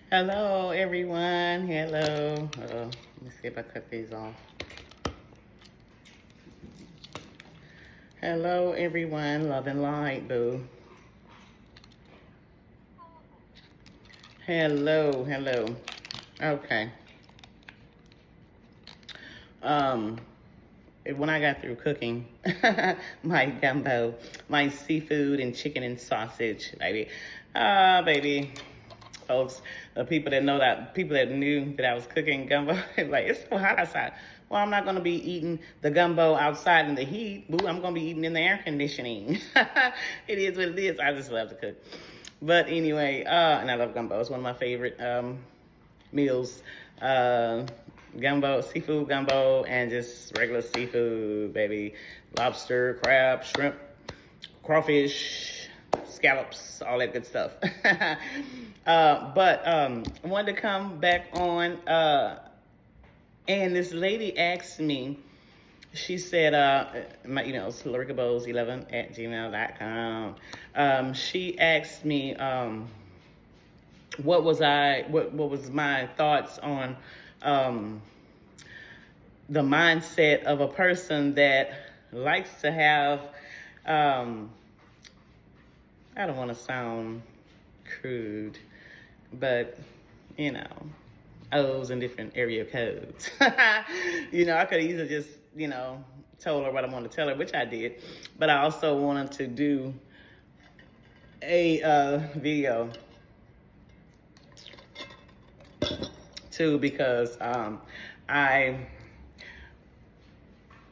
Hello, everyone. Hello. Let me see if I cut these off. Hello, everyone. Love and light, boo. Hello. Okay. Um, when I got through cooking my gumbo, my seafood and chicken and sausage, baby. Baby. Folks, the people that knew that I was cooking gumbo, like, it's so hot outside. Well, I'm not going to be eating the gumbo outside in the heat. Boo, I'm going to be eating in the air conditioning. It is what it is. I just love to cook. But anyway, and I love gumbo. It's one of my favorite meals. Gumbo, seafood gumbo, and just regular seafood, baby. Lobster, crab, shrimp, crawfish, scallops, all that good stuff. But I wanted to come back on, and this lady asked me, she said, my email is laricabowes11@gmail.com. She asked me, what was my thoughts on the mindset of a person that likes to have, I don't want to sound crude, but O's and different area codes. I could easily just, told her what I wanted to tell her, which I did. But I also wanted to do a video too, because I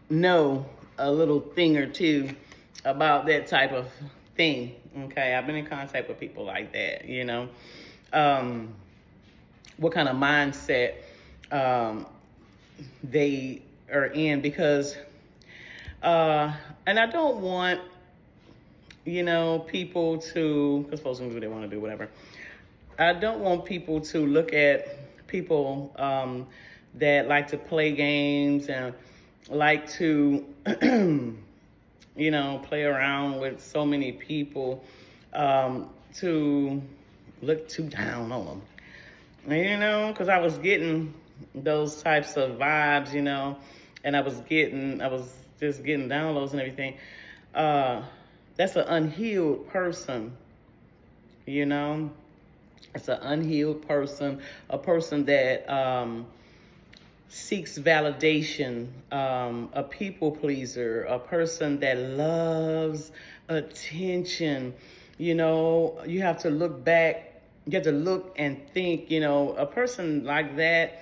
know a little thing or two about that type of thing. Okay, I've been in contact with people like that, what kind of mindset they are in, because and I don't want people to, because folks can do what they want to do, whatever. I don't want people to look at people that like to play games and like to play around with so many people, to look too down on them. Because I was getting those types of vibes, and I was just getting downloads and everything. That's an unhealed person, It's an unhealed person, a person that seeks validation, a people pleaser, a person that loves attention. You have to look back. You have to look and think, a person like that,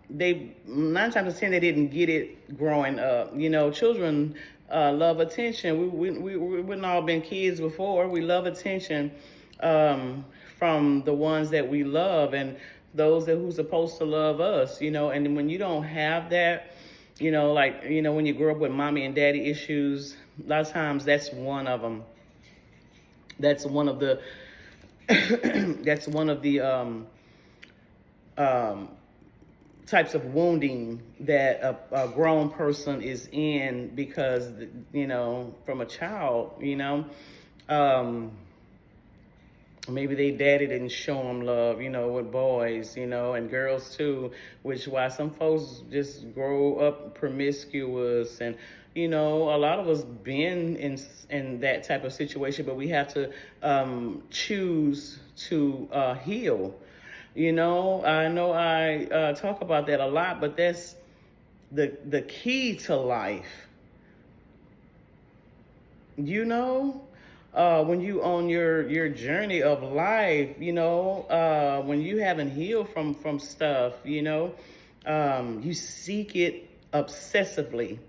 they 9 times out of 10, they didn't get it growing up. Children love attention. We wouldn't all been kids before. We love attention from the ones that we love and those who's supposed to love us, and when you don't have that, when you grow up with mommy and daddy issues, a lot of times that's one of them. That's one of the that's one of the types of wounding that a grown person is in, because from a child, maybe they daddy didn't show them love, with boys, and girls too, which why some folks just grow up promiscuous. And, a lot of us been in that type of situation, but we have to choose to heal. I know I talk about that a lot, but that's the key to life. When you on your journey of life, when you haven't healed from stuff, you seek it obsessively,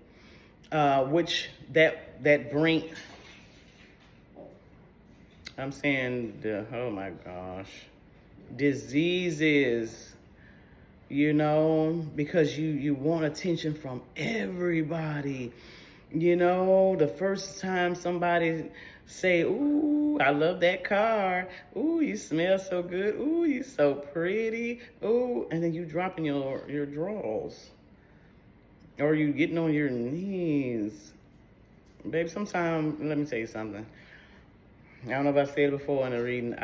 which that bring. I'm saying, oh my gosh, diseases. Because you want attention from everybody. The first time somebody say, "Ooh, I love that car. Ooh, you smell so good. Ooh, you so pretty. Ooh," and then you dropping your drawers, or you getting on your knees, baby. Sometimes, let me tell you something. I don't know if I said it before in the reading.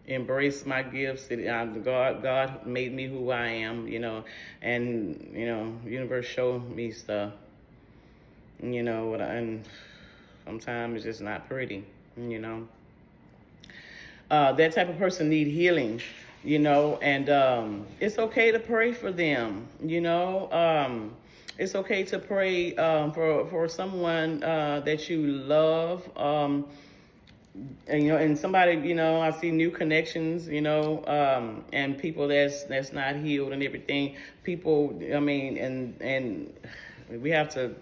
embrace my gifts. God made me who I am, and universe showed me stuff, and sometimes it's just not pretty, that type of person need healing, and it's okay to pray for them, it's okay to pray for someone that you love, and somebody, I see new connections, and people that's not healed and everything. People, and we have to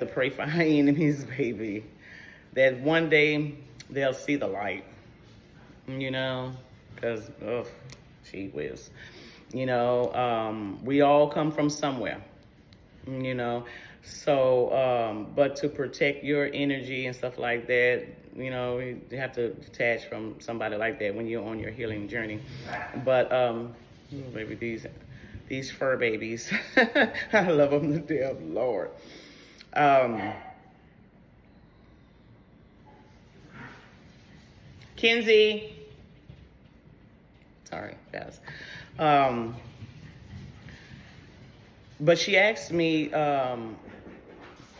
pray for our enemies, baby, that one day they'll see the light, because, gee whiz, we all come from somewhere, so, but to protect your energy and stuff like that, you have to detach from somebody like that when you're on your healing journey. But, baby, these fur babies, I love them to death, Lord. Kenzie, sorry, guys. But she asked me,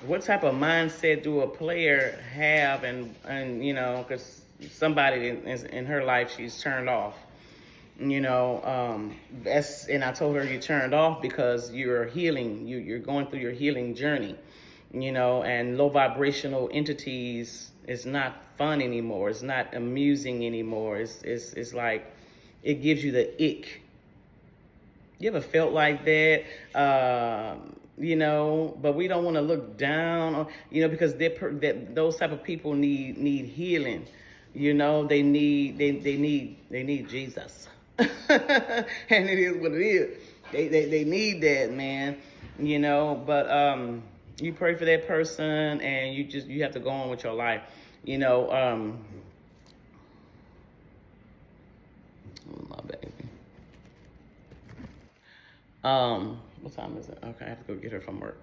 what type of mindset do a player have, and because somebody in her life, she's turned off, and I told her you turned off because you're healing, you're going through your healing journey, and low vibrational entities is not fun anymore. It's not amusing anymore. It's like, it gives you the ick. You ever felt like that? But we don't want to look down on, because those type of people need healing. They need Jesus. And it is what it is. They need that, man. But you pray for that person, and you have to go on with your life. Oh, my baby. What time is it? Okay, I have to go get her from work.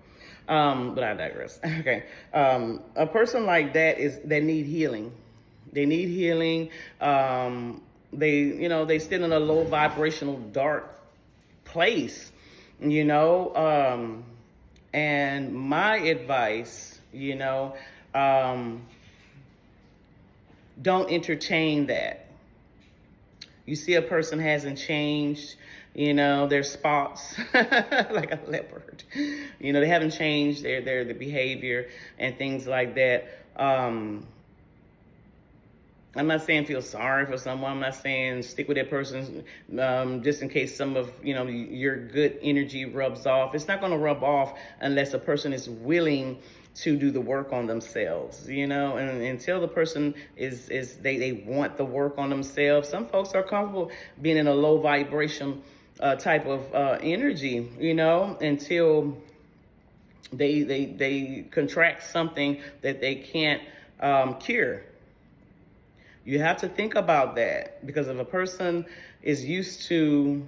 But I digress. Okay. A person like that they need healing. They need healing. They sit in a low vibrational dark place, and my advice, don't entertain that. You see a person hasn't changed, their spots like a leopard. They haven't changed their behavior and things like that. I'm not saying feel sorry for someone. I'm not saying stick with that person just in case some of your good energy rubs off. It's not going to rub off unless a person is willing to do the work on themselves, and until the person they want the work on themselves. Some folks are comfortable being in a low vibration type of energy, until they contract something that they can't cure. You have to think about that, because if a person is used to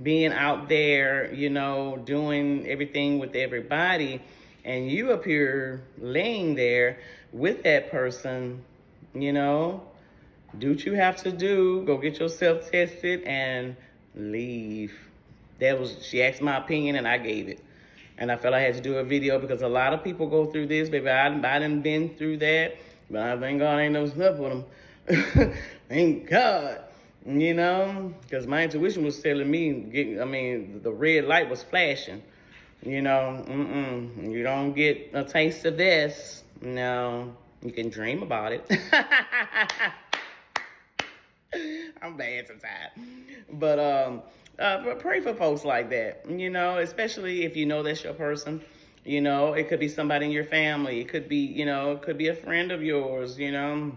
being out there, doing everything with everybody, and you appear laying there with that person, do what you have to do, go get yourself tested and leave. She asked my opinion and I gave it. And I felt I had to do a video because a lot of people go through this, baby. I done been through that, but I thank God I ain't never slept with them. Thank God. Because my intuition was telling me, the red light was flashing. You don't get a taste of this. No, you can dream about it. I'm bad sometimes. But pray for folks like that, especially if that's your person. It could be somebody in your family. It could be, a friend of yours, You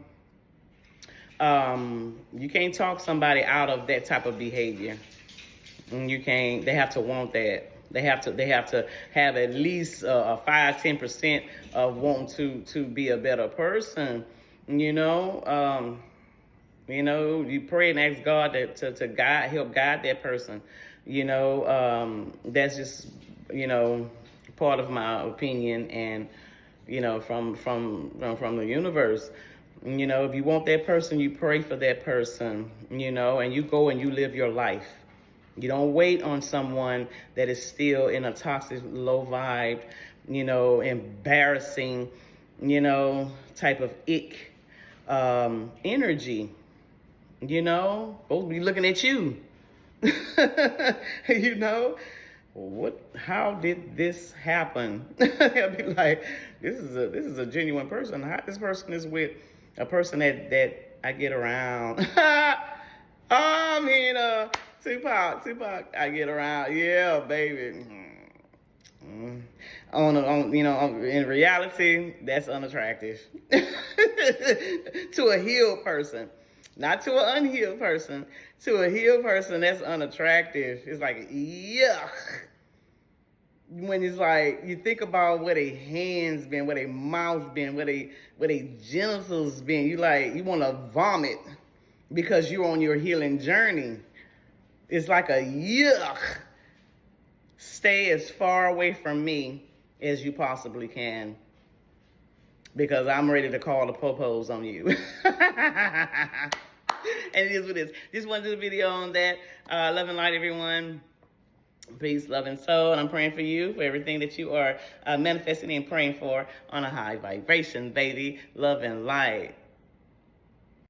can't talk somebody out of that type of behavior. You can't. They have to want that. They have to have at least a 5-10% of wanting to be a better person. You pray and ask God to guide, help guide that person. That's just part of my opinion, and from the universe. You know, if you want that person, you pray for that person, you know, and you go and you live your life. You don't wait on someone that is still in a toxic, low vibe, you know, embarrassing, you know, type of ick energy. You know, supposed to be looking at you. You know, how did this happen? I'll be like, this is a genuine person. How this person is with a person that I get around. I mean, Tupac, I get around. Yeah, baby. In reality, that's unattractive to a healed person, not to an unhealed person. To a healed person, that's unattractive. It's like, yuck. When it's like, you think about where their hands been, where their mouth been, where their genitals been, you want to vomit because you're on your healing journey. It's like a yuck. Stay as far away from me as you possibly can, because I'm ready to call the popos on you. And it is what it is. Just want to do a video on that. Love and light, everyone. Peace, love, and soul. And I'm praying for you, for everything that you are manifesting and praying for on a high vibration, baby. Love and light.